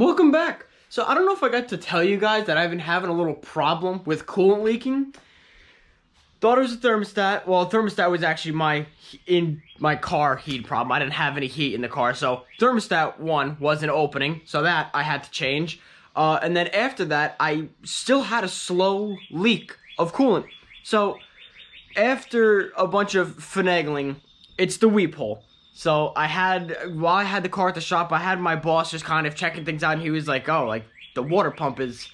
Welcome back. So I don't know if I got to tell you guys that I've been having a little problem with coolant leaking. Thought it was a thermostat. Well, thermostat was actually my car heat problem. I didn't have any heat in the car, so thermostat 1 wasn't opening, so that I had to change. And then after that, I still had a slow leak of coolant. So after a bunch of finagling, it's the weep hole. So while I had the car at the shop, I had my boss just kind of checking things out, and he was like, oh, like, the water pump is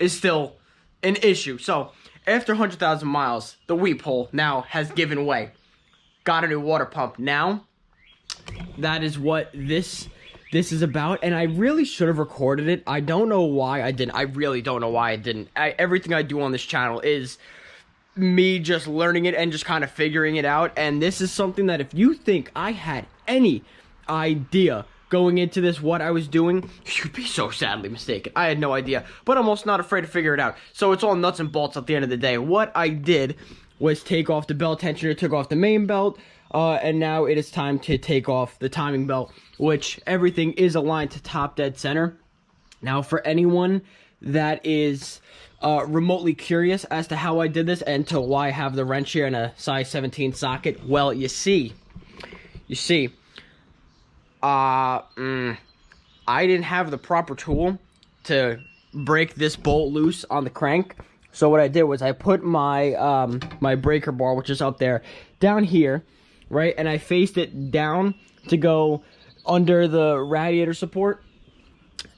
still an issue. So after 100,000 miles, the weep hole now has given way. Got a new water pump. Now, that is what this is about, and I really should have recorded it. I don't know why I didn't. I really don't know why I didn't. Everything I do on this channel is me just learning it and just kind of figuring it out, and this is something that if you think I had any idea going into this what I was doing, you'd be so sadly mistaken. I had no idea, but I'm also not afraid to figure it out. So it's all nuts and bolts at the end of the day. What I did was take off the belt tensioner, took off the main belt, and now it is time to take off the timing belt, which everything is aligned to top dead center. Now, for anyone that is remotely curious as to how I did this and to why I have the wrench here in a size 17 socket, well, you see, I didn't have the proper tool to break this bolt loose on the crank. So what I did was I put my my breaker bar, which is up there, down here, right? And I faced it down to go under the radiator support,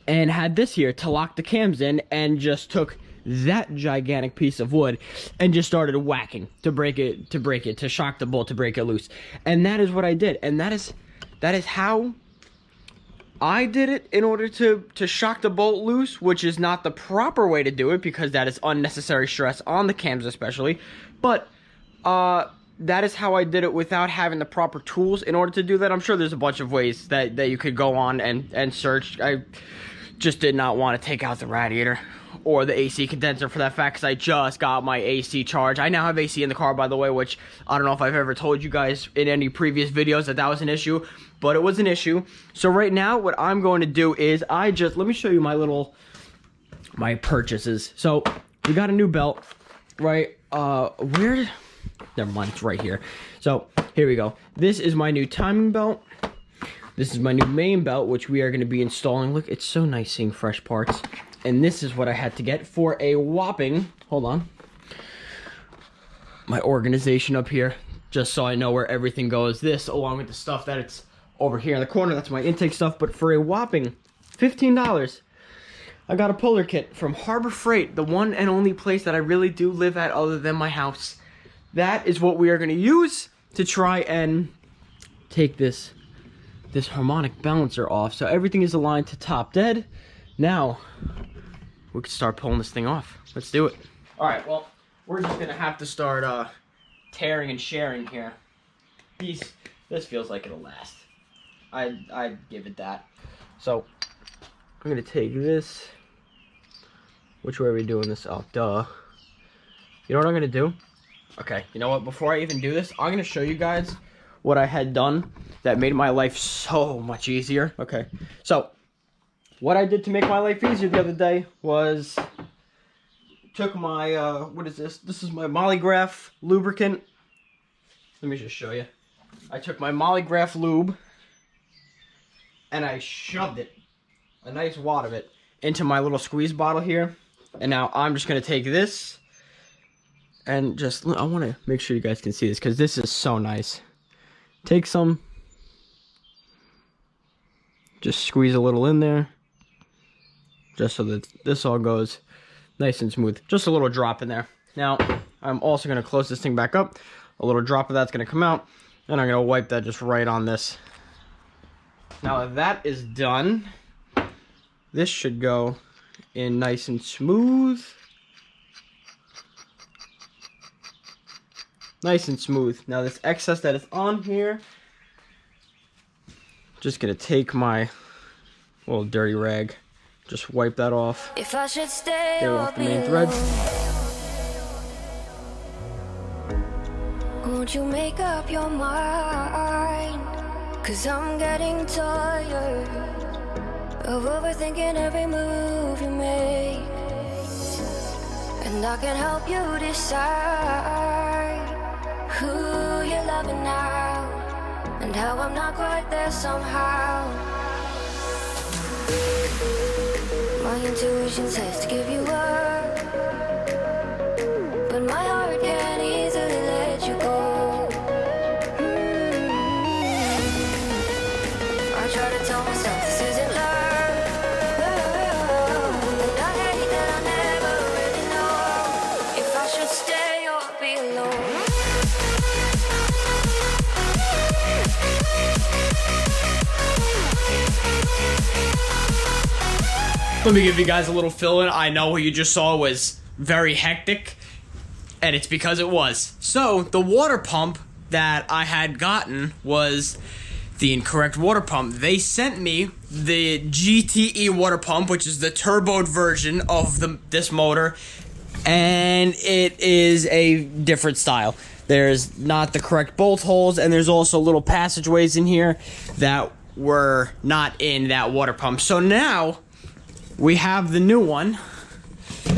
and had this here to lock the cams in, and just took that gigantic piece of wood and just started whacking to break it, to shock the bolt, to break it loose. And that is what I did, and that is how I did it in order to shock the bolt loose, which is not the proper way to do it because that is unnecessary stress on the cams especially. But that is how I did it without having the proper tools in order to do that. I'm sure there's a bunch of ways that you could go on and search. I just did not want to take out the radiator or the AC condenser for that fact, because I just got my AC charged. I now have AC in the car, by the way, which I don't know if I've ever told you guys in any previous videos that was an issue, but it was an issue. So right now, what I'm going to do is let me show you my purchases. So we got a new belt, right? Never mind, it's right here. So here we go. This is my new timing belt. This is my new main belt, which we are going to be installing. Look, it's so nice seeing fresh parts. And this is what I had to get for a whopping, hold on, my organization up here, just so I know where everything goes. This, along with the stuff that it's over here in the corner, that's my intake stuff. But for a whopping $15, I got a puller kit from Harbor Freight, the one and only place that I really do live at other than my house. That is what we are going to use to try and take this harmonic balancer off. So everything is aligned to top dead. Now we can start pulling this thing off. Let's do it. All right, well, we're just gonna have to start tearing and sharing here. This feels like it'll last. I'd give it that. So I'm gonna take this. Which way are we doing this? Oh, duh. You know what I'm gonna do? Okay, you know what? Before I even do this, I'm gonna show you guys what I had done that made my life so much easier. Okay, so what I did to make my life easier the other day was took my, what is this? This is my Mollygraph lubricant. Let me just show you. I took my Mollygraph lube and I shoved it, a nice wad of it, into my little squeeze bottle here. And now I'm just going to take this and just, I want to make sure you guys can see this because this is so nice. Take some, just squeeze a little in there. Just so that this all goes nice and smooth. Just a little drop in there. Now, I'm also going to close this thing back up. A little drop of that's going to come out. And I'm going to wipe that just right on this. Now that is done, this should go in nice and smooth. Nice and smooth. Now this excess that is on here, just going to take my little dirty rag. Just wipe that off. If I should stay get off the main threads. Won't you make up your mind? 'Cause I'm getting tired of overthinking every move you make. And I can help you decide who you're loving now, and how I'm not quite there somehow. My intuition says to give you up, but my heart can't easily let you go. I try to tell myself this isn't love, and I hate that I never really know if I should stay or be alone. Let me give you guys a little fill-in. I know what you just saw was very hectic, and it's because it was. So, the water pump that I had gotten was the incorrect water pump. They sent me the GTE water pump, which is the turboed version of this motor, and it is a different style. There's not the correct bolt holes, and there's also little passageways in here that were not in that water pump. So now we have the new one,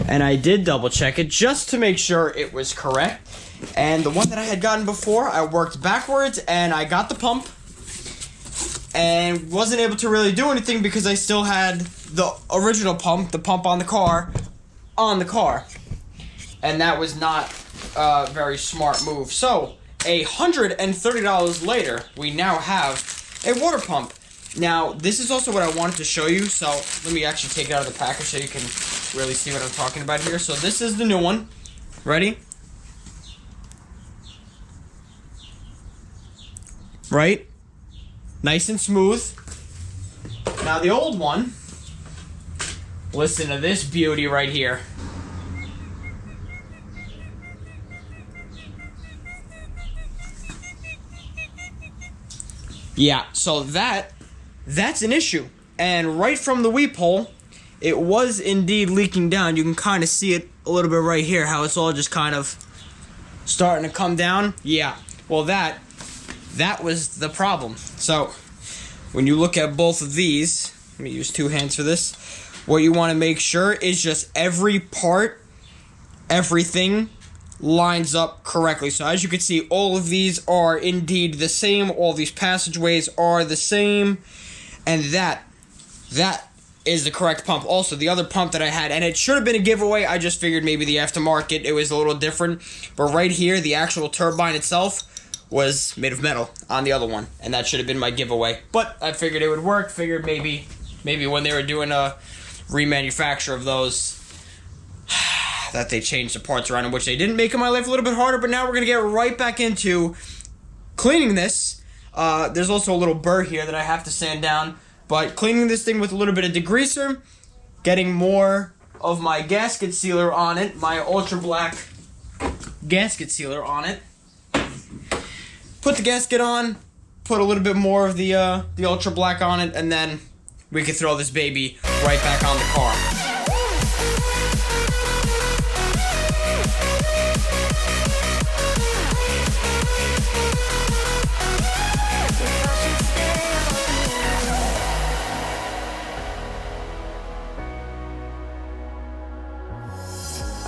and I did double check it just to make sure it was correct. And the one that I had gotten before, I worked backwards and I got the pump and wasn't able to really do anything because I still had the original pump, the pump on the car, and that was not a very smart move. So $130 later, we now have a water pump. Now, this is also what I wanted to show you, so let me actually take it out of the package so you can really see what I'm talking about here. So this is the new one. Ready? Right? Nice and smooth. Now the old one, listen to this beauty right here. Yeah, so that's an issue. And right from the weep hole, it was indeed leaking down. You can kind of see it a little bit right here, how it's all just kind of starting to come down. Yeah, well that was the problem. So when you look at both of these, let me use two hands for this, what you want to make sure is just every part, everything lines up correctly. So as you can see, all of these are indeed the same. All these passageways are the same. And that is the correct pump. Also, the other pump that I had, and it should have been a giveaway, I just figured maybe the aftermarket, it was a little different. But right here, the actual turbine itself was made of metal on the other one. And that should have been my giveaway. But I figured it would work. Figured maybe when they were doing a remanufacture of those, that they changed the parts around, in which they didn't, making my life a little bit harder. But now we're going to get right back into cleaning this. There's also a little burr here that I have to sand down. But cleaning this thing with a little bit of degreaser, getting more of my gasket sealer on it, my ultra black gasket sealer on it. Put the gasket on, put a little bit more of the ultra black on it, and then we can throw this baby right back on the car.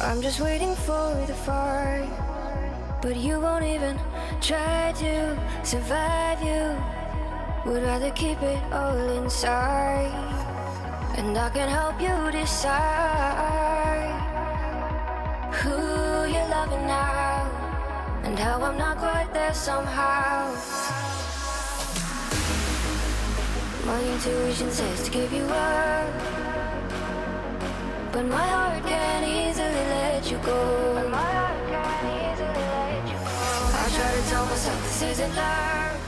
I'm just waiting for the fight, but you won't even try to survive. You would rather keep it all inside, and I can help you decide who you're loving now, and how I'm not quite there somehow. My intuition says to give you up, but my heart can't easily let you go. I try to tell myself this isn't love.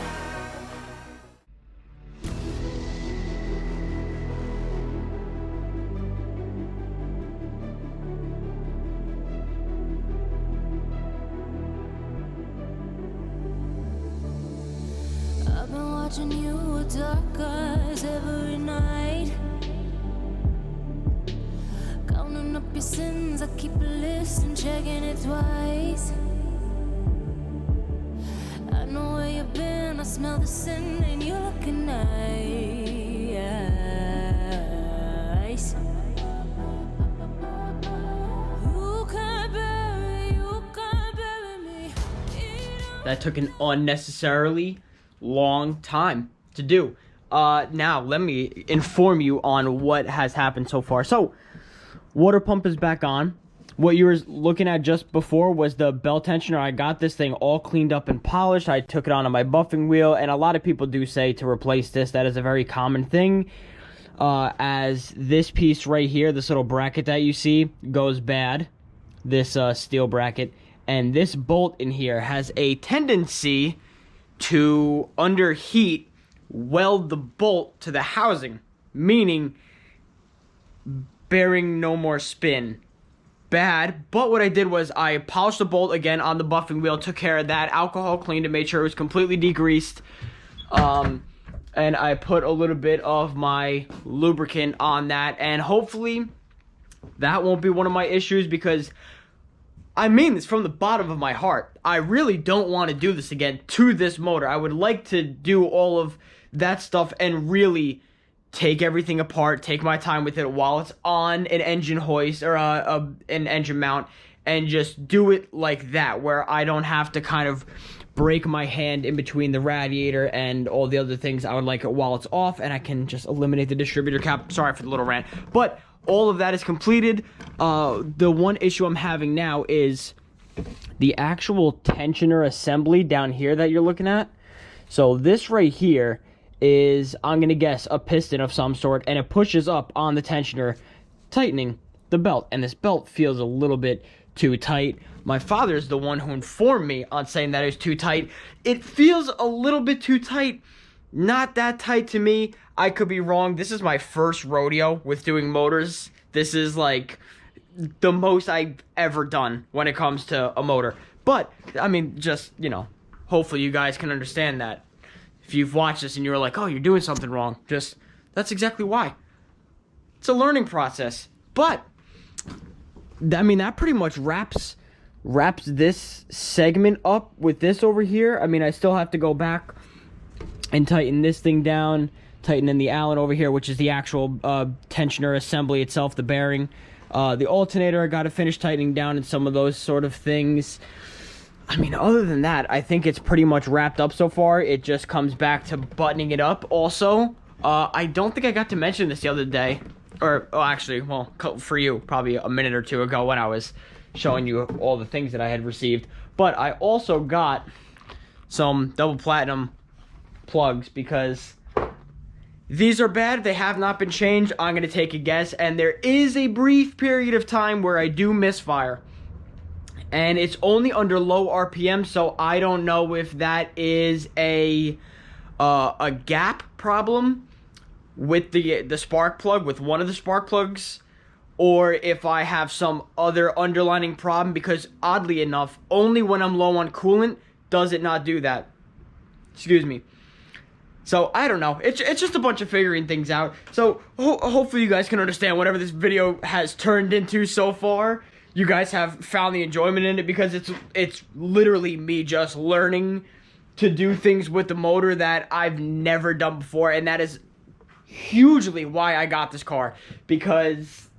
I've been watching you with dark eyes every night, counting up your sins. I keep a list and checking it twice. I know where you've been, I smell the sin, and you're looking nice. That took an unnecessarily long time to do. Now, let me inform you on what has happened so far. So, water pump is back on. What you were looking at just before was the belt tensioner. I got this thing all cleaned up and polished. I took it onto my buffing wheel, and a lot of people do say to replace this. That is a very common thing. As this piece right here, this little bracket that you see, goes bad. This steel bracket. And this bolt in here has a tendency to underheat, weld the bolt to the housing, meaning bearing no more spin. Bad. But what I did was I polished the bolt again on the buffing wheel, took care of that, alcohol cleaned it, made sure it was completely degreased, and I put a little bit of my lubricant on that, and hopefully that won't be one of my issues, because I mean this from the bottom of my heart. I really don't want to do this again to this motor. I would like to do all of that stuff and really take everything apart, take my time with it while it's on an engine hoist or an engine mount, and just do it like that, where I don't have to kind of break my hand in between the radiator and all the other things. I would like it while it's off, and I can just eliminate the distributor cap. Sorry for the little rant, but all of that is completed. The one issue I'm having now is the actual tensioner assembly down here that you're looking at. So this right here is, I'm going to guess, a piston of some sort, and it pushes up on the tensioner, tightening the belt, and this belt feels a little bit too tight. My father's the one who informed me on saying that it was too tight. It feels a little bit too tight. Not that tight to me. I could be wrong. This is my first rodeo with doing motors. This is like the most I've ever done when it comes to a motor. But, I mean, just, you know, hopefully you guys can understand that. If you've watched this and you're like, oh, you're doing something wrong, just, that's exactly why. It's a learning process. But, I mean, that pretty much wraps this segment up with this over here. I mean, I still have to go back and tighten this thing down, tighten in the Allen over here, which is the actual tensioner assembly itself, the bearing. The alternator, I got to finish tightening down and some of those sort of things. I mean, other than that, I think it's pretty much wrapped up so far. It just comes back to buttoning it up. Also, I don't think I got to mention this the other day. Or, oh, actually, well, for you, probably a minute or two ago when I was showing you all the things that I had received. But I also got some double platinum plugs, because these are bad. They have not been changed. I'm going to take a guess. And there is a brief period of time where I do misfire. And it's only under low RPM, so I don't know if that is a gap problem with the spark plug, with one of the spark plugs, or if I have some other underlying problem, because oddly enough, only when I'm low on coolant does it not do that. Excuse me. So, I don't know. It's just a bunch of figuring things out. So, hopefully you guys can understand whatever this video has turned into so far. You guys have found the enjoyment in it, because it's literally me just learning to do things with the motor that I've never done before, and that is hugely why I got this car, because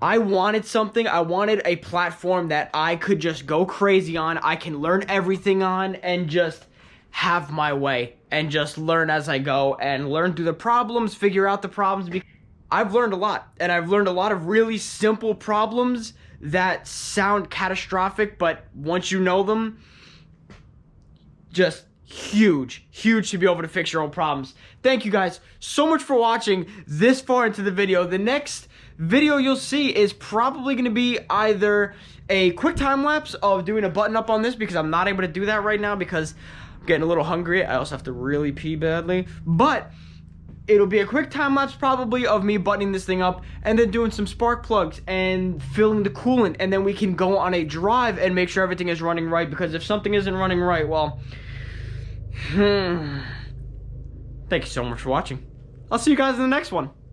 I wanted something. I wanted a platform that I could just go crazy on, I can learn everything on, and just have my way, and just learn as I go, and learn through the problems, figure out the problems. I've learned a lot, and I've learned a lot of really simple problems that sound catastrophic, but once you know them, just huge to be able to fix your own problems. Thank you guys so much for watching this far into the video. The next video you'll see is probably going to be either a quick time lapse of doing a button up on this, because I'm not able to do that right now because I'm getting a little hungry. I also have to really pee badly, but it'll be a quick time lapse probably of me buttoning this thing up, and then doing some spark plugs and filling the coolant, and then we can go on a drive and make sure everything is running right, because if something isn't running right, well, thank you so much for watching. I'll see you guys in the next one.